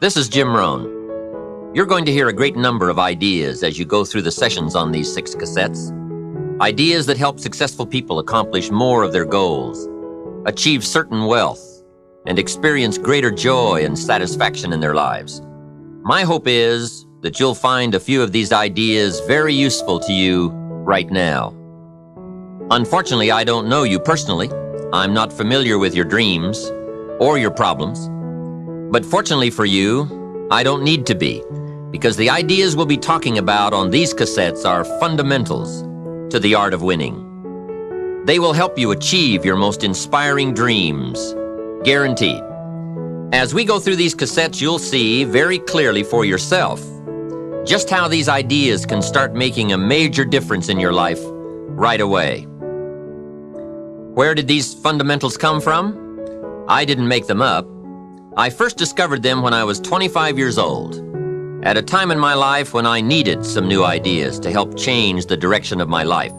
This is Jim Rohn. You're going to hear a great number of ideas as you go through the sessions on these 6 cassettes. Ideas that help successful people accomplish more of their goals, achieve certain wealth, and experience greater joy and satisfaction in their lives. My hope is that you'll find a few of these ideas very useful to you right now. Unfortunately, I don't know you personally. I'm not familiar with your dreams or your problems. But fortunately for you, I don't need to be, because the ideas we'll be talking about on these cassettes are fundamentals to the art of winning. They will help you achieve your most inspiring dreams, guaranteed. As we go through these cassettes, you'll see very clearly for yourself just how these ideas can start making a major difference in your life right away. Where did these fundamentals come from? I didn't make them up. I first discovered them when I was 25 years old, at a time in my life when I needed some new ideas to help change the direction of my life.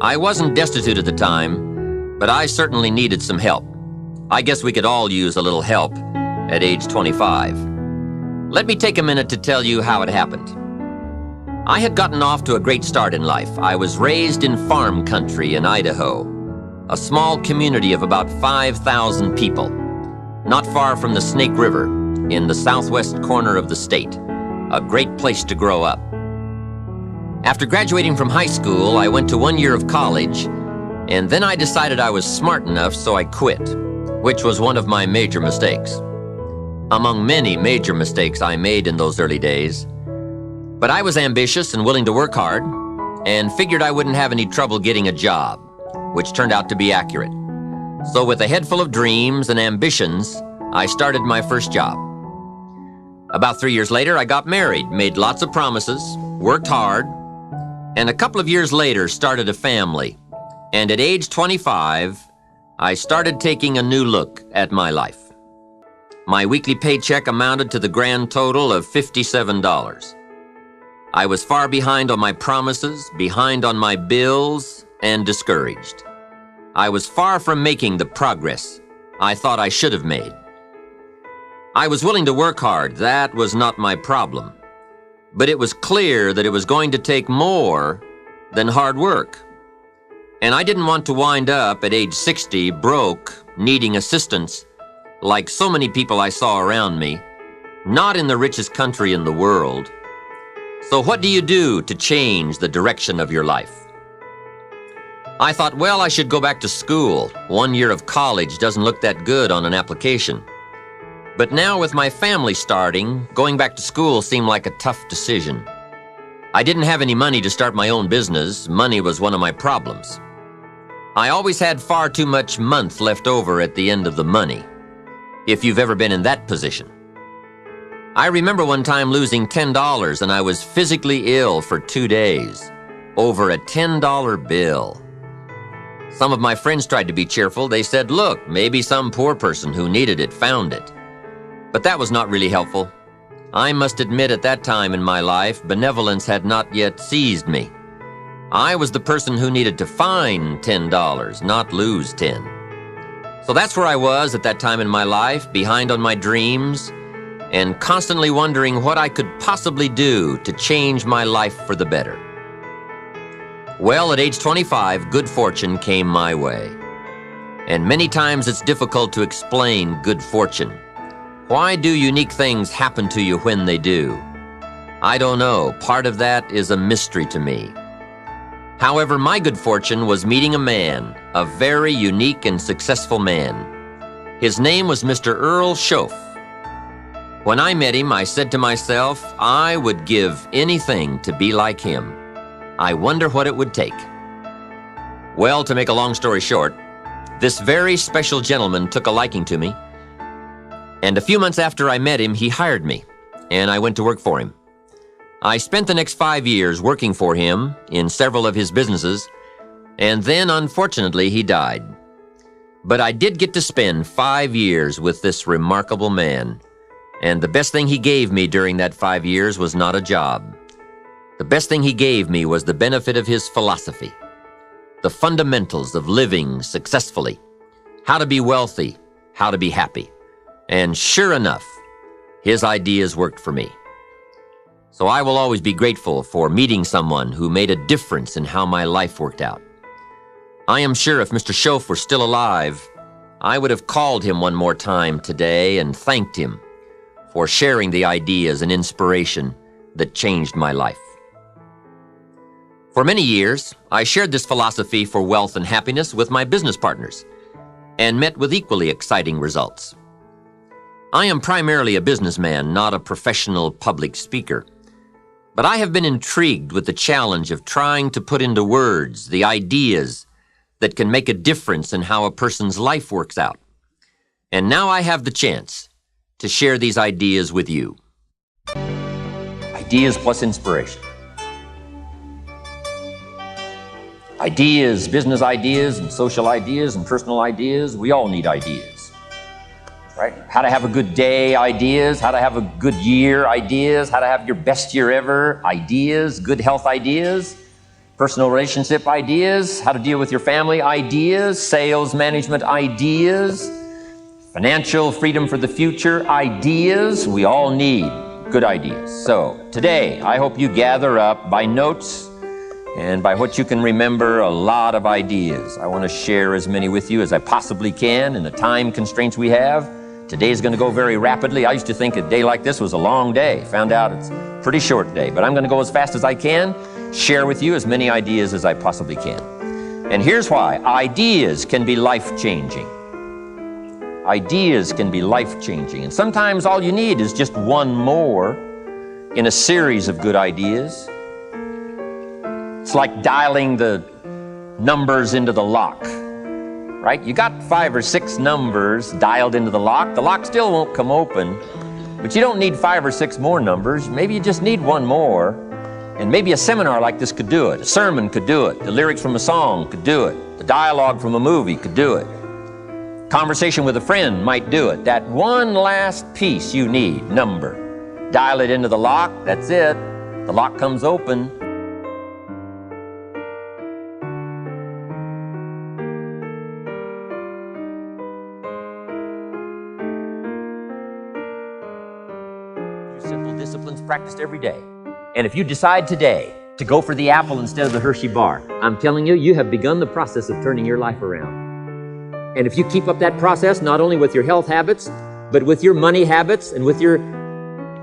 I wasn't destitute at the time, but I certainly needed some help. I guess we could all use a little help at age 25. Let me take a minute to tell you how it happened. I had gotten off to a great start in life. I was raised in farm country in Idaho, a small community of about 5,000 people, not far from the Snake River in the southwest corner of the state, a great place to grow up. After graduating from high school, I went to 1 year of college, and then I decided I was smart enough, so I quit, which was one of my major mistakes. Among many major mistakes I made in those early days. But I was ambitious and willing to work hard, and figured I wouldn't have any trouble getting a job, which turned out to be accurate. So with a head full of dreams and ambitions, I started my first job. About 3 years later, I got married, made lots of promises, worked hard, and a couple of years later started a family. And at age 25, I started taking a new look at my life. My weekly paycheck amounted to the grand total of $57. I was far behind on my promises, behind on my bills, and discouraged. I was far from making the progress I thought I should have made. I was willing to work hard, that was not my problem. But it was clear that it was going to take more than hard work. And I didn't want to wind up at age 60 broke, needing assistance, like so many people I saw around me, not in the richest country in the world. So what do you do to change the direction of your life? I thought, well, I should go back to school. 1 year of college doesn't look that good on an application. But now with my family starting, going back to school seemed like a tough decision. I didn't have any money to start my own business. Money was one of my problems. I always had far too much month left over at the end of the money, if you've ever been in that position. I remember one time losing $10 and I was physically ill for 2 days over a $10 bill. Some of my friends tried to be cheerful. They said, look, maybe some poor person who needed it found it. But that was not really helpful. I must admit at that time in my life, benevolence had not yet seized me. I was the person who needed to find $10, not lose 10. So that's where I was at that time in my life, behind on my dreams, and constantly wondering what I could possibly do to change my life for the better. Well, at age 25, good fortune came my way. And many times it's difficult to explain good fortune. Why do unique things happen to you when they do? I don't know. Part of that is a mystery to me. However, my good fortune was meeting a man, a very unique and successful man. His name was Mr. Earl Shoaff. When I met him, I said to myself, I would give anything to be like him. I wonder what it would take. Well, to make a long story short, this very special gentleman took a liking to me, and a few months after I met him, he hired me, and I went to work for him. I spent the next 5 years working for him in several of his businesses, and then, unfortunately, he died. But I did get to spend 5 years with this remarkable man, and the best thing he gave me during that 5 years was not a job. The best thing he gave me was the benefit of his philosophy, the fundamentals of living successfully, how to be wealthy, how to be happy. And sure enough, His ideas worked for me. So I will always be grateful for meeting someone who made a difference in how my life worked out. I am sure if Mr. Shoaff were still alive, I would have called him one more time today and thanked him for sharing the ideas and inspiration that changed my life. For many years, I shared this philosophy for wealth and happiness with my business partners and met with equally exciting results. I am primarily a businessman, not a professional public speaker, but I have been intrigued with the challenge of trying to put into words the ideas that can make a difference in how a person's life works out. And now I have the chance to share these ideas with you. Ideas plus inspiration. Ideas, business ideas, and social ideas, and personal ideas. We all need ideas, right? How to have a good day ideas, how to have a good year ideas, how to have your best year ever ideas, good health ideas, personal relationship ideas, how to deal with your family ideas, sales management ideas, financial freedom for the future ideas. We all need good ideas. So today, I hope you gather up by notes and by what you can remember, a lot of ideas. I want to share as many with you as I possibly can in the time constraints we have. Today is going to go very rapidly. I used to think a day like this was a long day. Found out it's a pretty short day, but I'm going to go as fast as I can, share with you as many ideas as I possibly can. And here's why. Ideas can be life-changing. Ideas can be life-changing. And sometimes all you need is just one more in a series of good ideas. It's like dialing the numbers into the lock, right? You got 5 or 6 numbers dialed into the lock. The lock still won't come open, but you don't need 5 or 6 more numbers. Maybe you just need one more, and maybe a seminar like this could do it. A sermon could do it. The lyrics from a song could do it. The dialogue from a movie could do it. Conversation with a friend might do it. That one last piece you need, number. Dial it into the lock, that's it. The lock comes open. Simple disciplines practiced every day. And if you decide today to go for the apple instead of the Hershey bar, I'm telling you, you have begun the process of turning your life around. And if you keep up that process, not only with your health habits, but with your money habits and with your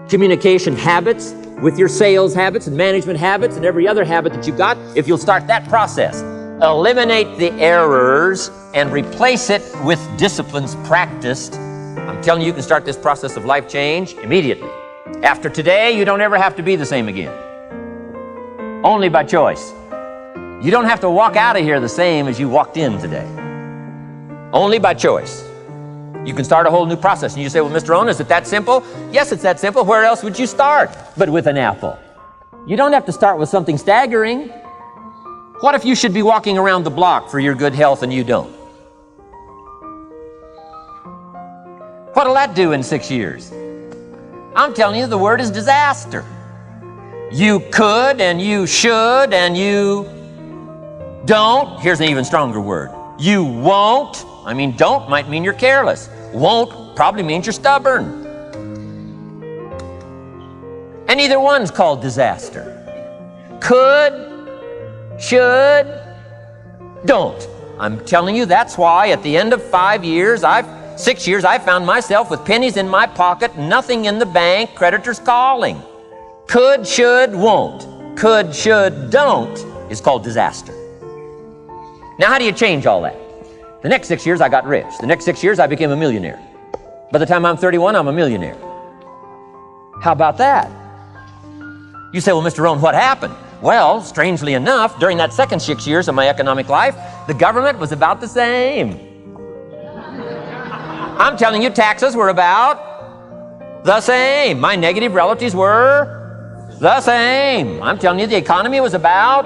communication habits, with your sales habits and management habits and every other habit that you've got, if you'll start that process, eliminate the errors and replace it with disciplines practiced, I'm telling you, you can start this process of life change immediately. After today, you don't ever have to be the same again. Only by choice. You don't have to walk out of here the same as you walked in today. Only by choice. You can start a whole new process. And you say, well, Mr. Rohn, is it that simple? Yes, it's that simple. Where else would you start but with an apple? You don't have to start with something staggering. What if you should be walking around the block for your good health and you don't? What'll that do in 6 years? I'm telling you, the word is disaster. You could and you should and you don't. Here's an even stronger word. You won't. I mean, don't might mean you're careless. Won't probably means you're stubborn. And either one's called disaster. Could, should, don't. I'm telling you, that's why at the end of 6 years, I found myself with pennies in my pocket, nothing in the bank, creditors calling. Could, should, won't. Could, should, don't is called disaster. Now, how do you change all that? The next 6 years, I got rich. The next 6 years, I became a millionaire. By the time I'm 31, I'm a millionaire. How about that? You say, well, Mr. Rohn, what happened? Well, strangely enough, during that second 6 years of my economic life, the government was about the same. I'm telling you, taxes were about the same. My negative relatives were the same. I'm telling you, the economy was about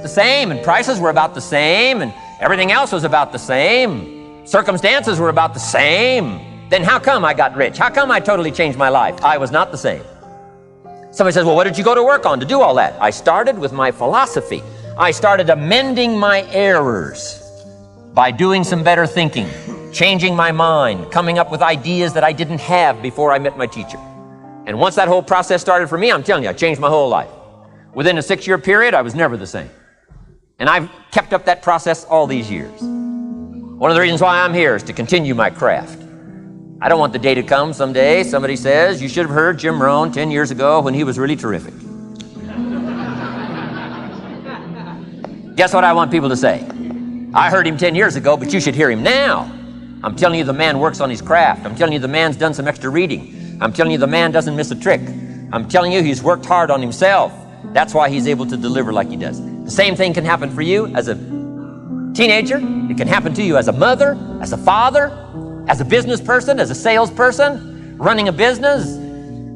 the same, and prices were about the same, and everything else was about the same. Circumstances were about the same. Then how come I got rich? How come I totally changed my life? I was not the same. Somebody says, well, what did you go to work on to do all that? I started with my philosophy. I started amending my errors by doing some better thinking, changing my mind, coming up with ideas that I didn't have before I met my teacher. And once that whole process started for me, I'm telling you, I changed my whole life. Within a 6-year period, I was never the same. And I've kept up that process all these years. One of the reasons why I'm here is to continue my craft. I don't want the day to come someday somebody says, you should have heard Jim Rohn 10 years ago when he was really terrific. Guess what I want people to say? I heard him 10 years ago, but you should hear him now. I'm telling you the man works on his craft. I'm telling you the man's done some extra reading. I'm telling you the man doesn't miss a trick. I'm telling you he's worked hard on himself. That's why he's able to deliver like he does. The same thing can happen for you as a teenager. It can happen to you as a mother, as a father, as a business person, as a salesperson, running a business.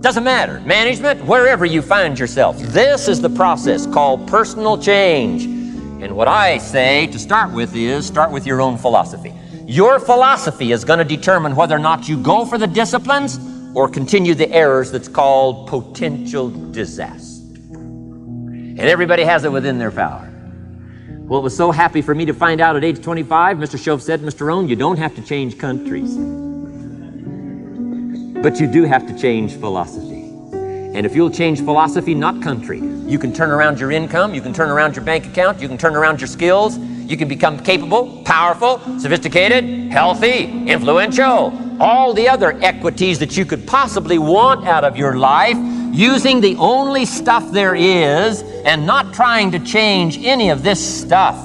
Doesn't matter. Management, wherever you find yourself. This is the process called personal change. And what I say to start with is start with your own philosophy. Your philosophy is going to determine whether or not you go for the disciplines or continue the errors that's called potential disaster. And everybody has it within their power. Well, it was so happy for me to find out at age 25, Mr. Shove said, Mr. Rohn, you don't have to change countries, but you do have to change philosophy. And if you'll change philosophy, not country, you can turn around your income, you can turn around your bank account, you can turn around your skills, you can become capable, powerful, sophisticated, healthy, influential, all the other equities that you could possibly want out of your life, using the only stuff there is and not trying to change any of this stuff.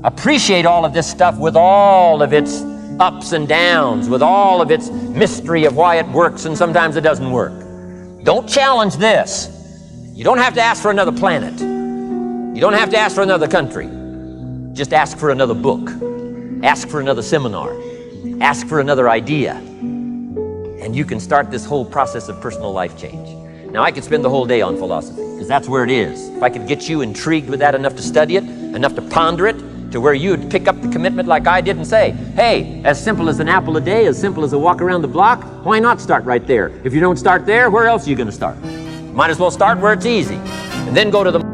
Appreciate all of this stuff with all of its ups and downs, with all of its mystery of why it works and sometimes it doesn't work. Don't challenge this. You don't have to ask for another planet. You don't have to ask for another country. Just ask for another book. Ask for another seminar. Ask for another idea. And you can start this whole process of personal life change. Now, I could spend the whole day on philosophy, because that's where it is. If I could get you intrigued with that enough to study it, enough to ponder it, to where you would pick up the commitment like I did and say, hey, as simple as an apple a day, as simple as a walk around the block, why not start right there? If you don't start there, where else are you going to start? Might as well start where it's easy, and then go to the